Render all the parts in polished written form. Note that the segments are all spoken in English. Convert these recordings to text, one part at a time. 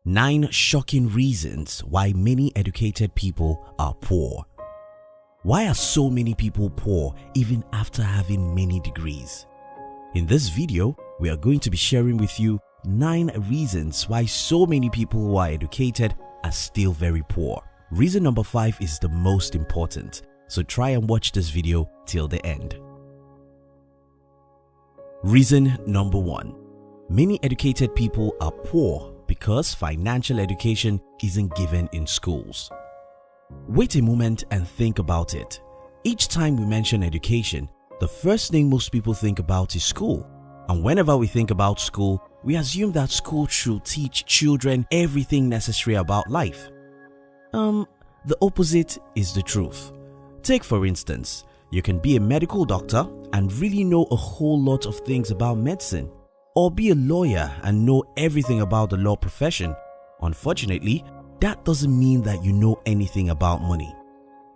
9 shocking reasons why many educated people are poor. Why are so many people poor even after having many degrees? In this video, we are going to be sharing with you 9 reasons why so many people who are educated are still very poor. Reason number 5 is the most important, so try and watch this video till the end. Reason number 1. Many educated people are poor because financial education isn't given in schools. Wait a moment and think about it. Each time we mention education, the first thing most people think about is school. And whenever we think about school, we assume that school should teach children everything necessary about life. The opposite is the truth. Take for instance, you can be a medical doctor and really know a whole lot of things about medicine, or be a lawyer and know everything about the law profession. Unfortunately, that doesn't mean that you know anything about money.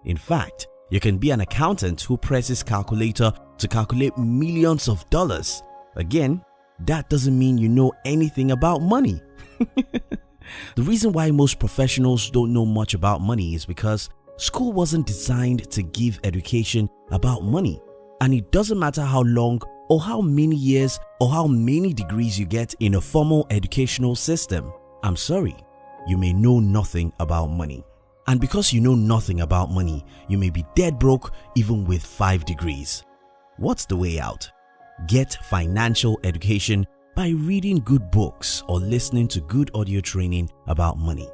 In fact, you can be an accountant who presses calculator to calculate millions of dollars. Again, that doesn't mean you know anything about money. The reason why most professionals don't know much about money is because school wasn't designed to give education about money. And it doesn't matter how long or how many years or how many degrees you get in a formal educational system. I'm sorry, you may know nothing about money. And because you know nothing about money, you may be dead broke even with 5 degrees. What's the way out? Get financial education by reading good books or listening to good audio training about money.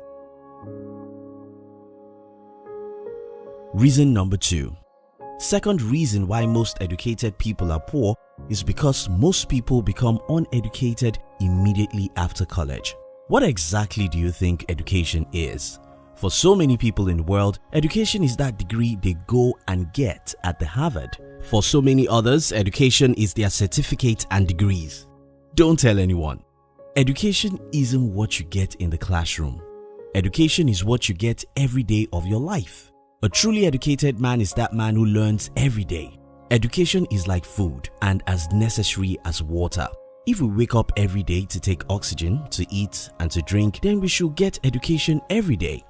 Reason number 2. Second reason why most educated people are poor is because most people become uneducated immediately after college. What exactly do you think education is? For so many people in the world, education is that degree they go and get at the Harvard. For so many others, education is their certificate and degrees. Don't tell anyone. Education isn't what you get in the classroom. Education is what you get every day of your life. A truly educated man is that man who learns every day. Education is like food and as necessary as water. If we wake up every day to take oxygen, to eat and to drink, then we should get education every day.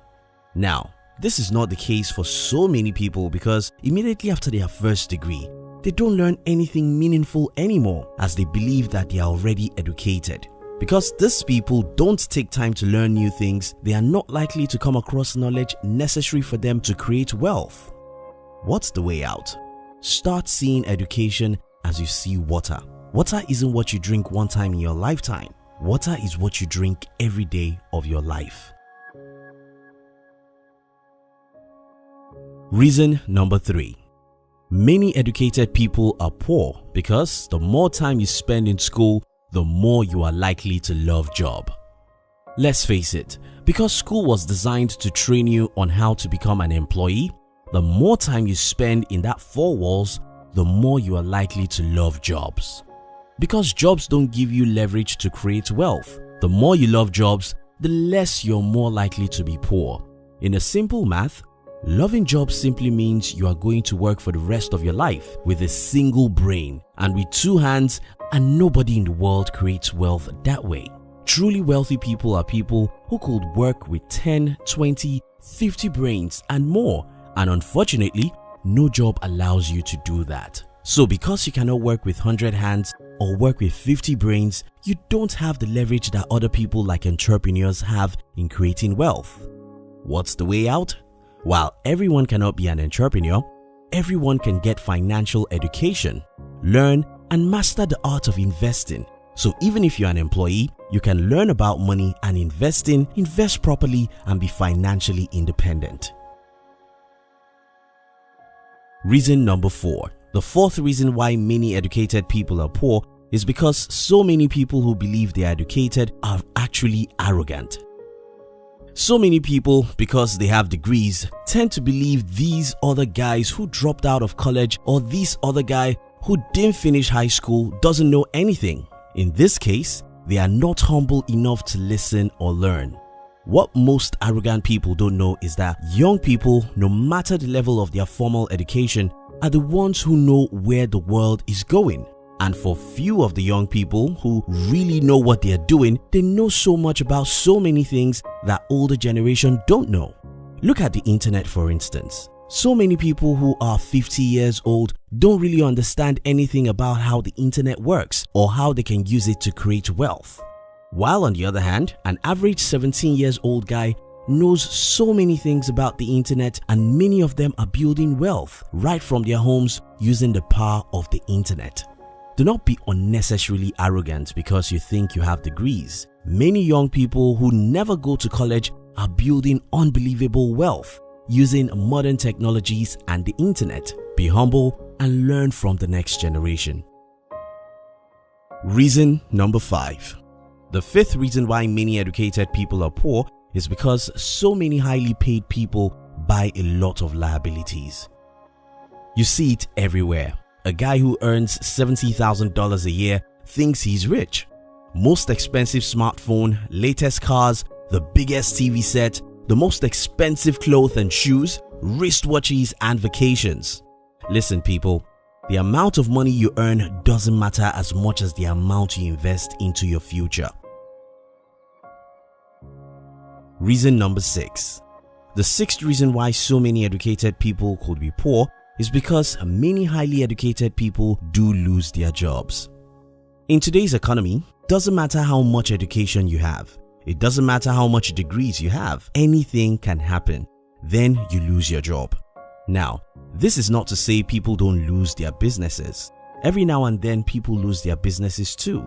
Now, this is not the case for so many people because immediately after their first degree, they don't learn anything meaningful anymore as they believe that they are already educated. Because these people don't take time to learn new things, they are not likely to come across knowledge necessary for them to create wealth. What's the way out? Start seeing education as you see water. Water isn't what you drink one time in your lifetime. Water is what you drink every day of your life. Reason number 3. Many educated people are poor because the more time you spend in school, the more you are likely to love job. Let's face it, because school was designed to train you on how to become an employee, the more time you spend in that 4 walls, the more you are likely to love jobs. Because jobs don't give you leverage to create wealth, the more you love jobs, the less you're more likely to be poor. In a simple math, loving jobs simply means you are going to work for the rest of your life with a single brain and with 2 hands, and nobody in the world creates wealth that way. Truly wealthy people are people who could work with 10, 20, 50 brains and more, and unfortunately, no job allows you to do that. So because you cannot work with 100 hands or work with 50 brains, you don't have the leverage that other people like entrepreneurs have in creating wealth. What's the way out? While everyone cannot be an entrepreneur, everyone can get financial education, learn and master the art of investing. So even if you're an employee, you can learn about money and invest properly and be financially independent. Reason number 4. The fourth reason why many educated people are poor is because so many people who believe they are educated are actually arrogant. So many people, because they have degrees, tend to believe these other guys who dropped out of college or this other guy who didn't finish high school doesn't know anything. In this case, they are not humble enough to listen or learn. What most arrogant people don't know is that young people, no matter the level of their formal education, are the ones who know where the world is going. And for few of the young people who really know what they are doing, they know so much about so many things that older generation don't know. Look at the internet, for instance. So many people who are 50 years old don't really understand anything about how the internet works or how they can use it to create wealth. While on the other hand, an average 17 years old guy knows so many things about the internet, and many of them are building wealth right from their homes using the power of the internet. Do not be unnecessarily arrogant because you think you have degrees. Many young people who never go to college are building unbelievable wealth using modern technologies and the internet. Be humble and learn from the next generation. Reason number 5. The fifth reason why many educated people are poor is because so many highly paid people buy a lot of liabilities. You see it everywhere. A guy who earns $70,000 a year thinks he's rich. Most expensive smartphone, latest cars, the biggest TV set, the most expensive clothes and shoes, wristwatches and vacations. Listen people, the amount of money you earn doesn't matter as much as the amount you invest into your future. Reason number 6. The sixth reason why so many educated people could be poor is because many highly educated people do lose their jobs. In today's economy, it doesn't matter how much education you have. It doesn't matter how much degrees you have. Anything can happen. Then you lose your job. Now, this is not to say people don't lose their businesses. Every now and then people lose their businesses too.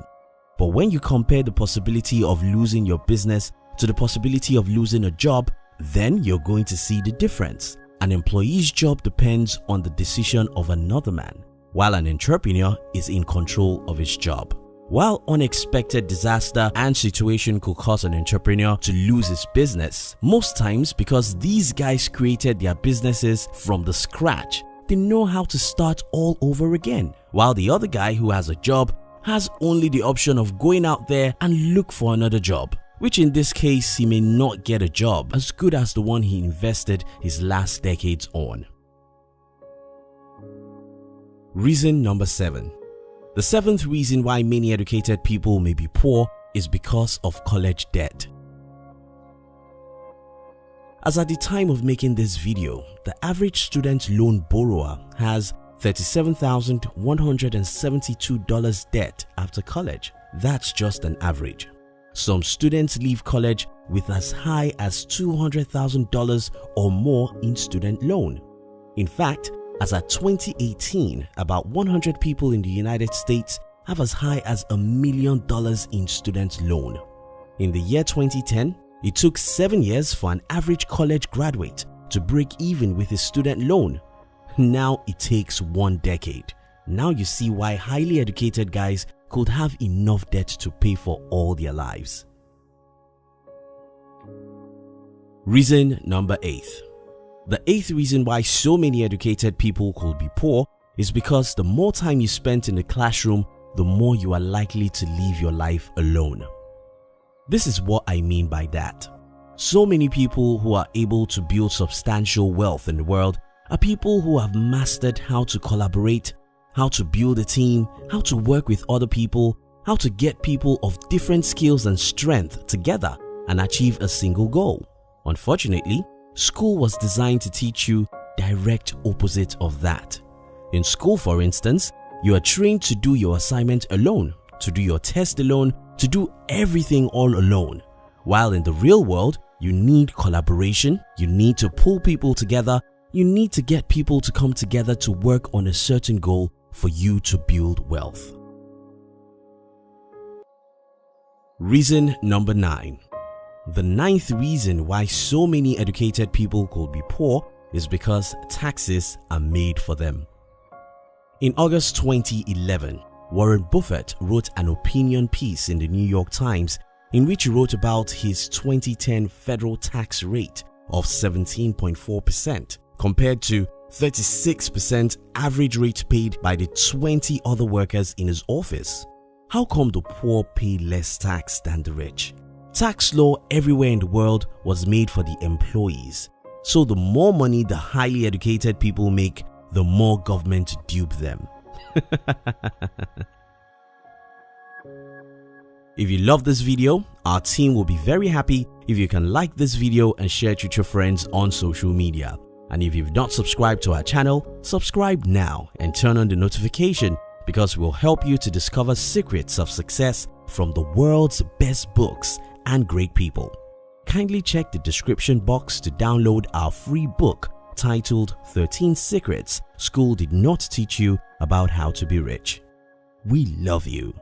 But when you compare the possibility of losing your business to the possibility of losing a job, then you're going to see the difference. An employee's job depends on the decision of another man, while an entrepreneur is in control of his job. While unexpected disaster and situation could cause an entrepreneur to lose his business, most times because these guys created their businesses from the scratch, they know how to start all over again, while the other guy who has a job has only the option of going out there and look for another job, which in this case he may not get a job as good as the one he invested his last decades on. Reason number 7. The seventh reason why many educated people may be poor is because of college debt. As at the time of making this video, the average student loan borrower has $37,172 debt after college. That's just an average. Some students leave college with as high as $200,000 or more in student loan. In fact, as at 2018, about 100 people in the United States have as high as $1 million in student loan. In the year 2010, it took 7 years for an average college graduate to break even with his student loan. Now it takes 1 decade. Now you see why highly educated guys could have enough debt to pay for all their lives. Reason number 8. The eighth reason why so many educated people could be poor is because the more time you spend in the classroom, the more you are likely to live your life alone. This is what I mean by that. So many people who are able to build substantial wealth in the world are people who have mastered how to collaborate, how to build a team, how to work with other people, how to get people of different skills and strength together and achieve a single goal. Unfortunately, school was designed to teach you direct opposite of that. In school, for instance, you are trained to do your assignment alone, to do your test alone, to do everything all alone. While in the real world, you need collaboration, you need to pull people together, you need to get people to come together to work on a certain goal for you to build wealth. Reason number 9. The ninth reason why so many educated people could be poor is because taxes are made for them. In August 2011, Warren Buffett wrote an opinion piece in the New York Times in which he wrote about his 2010 federal tax rate of 17.4% compared to 36% average rate paid by the 20 other workers in his office. How come the poor pay less tax than the rich? Tax law everywhere in the world was made for the employees. So the more money the highly educated people make, the more government dupe them. If you love this video, our team will be very happy if you can like this video and share it with your friends on social media. And if you've not subscribed to our channel, subscribe now and turn on the notification, because we'll help you to discover secrets of success from the world's best books and great people. Kindly check the description box to download our free book titled 13 Secrets School Did Not Teach You About How to Be Rich. We love you.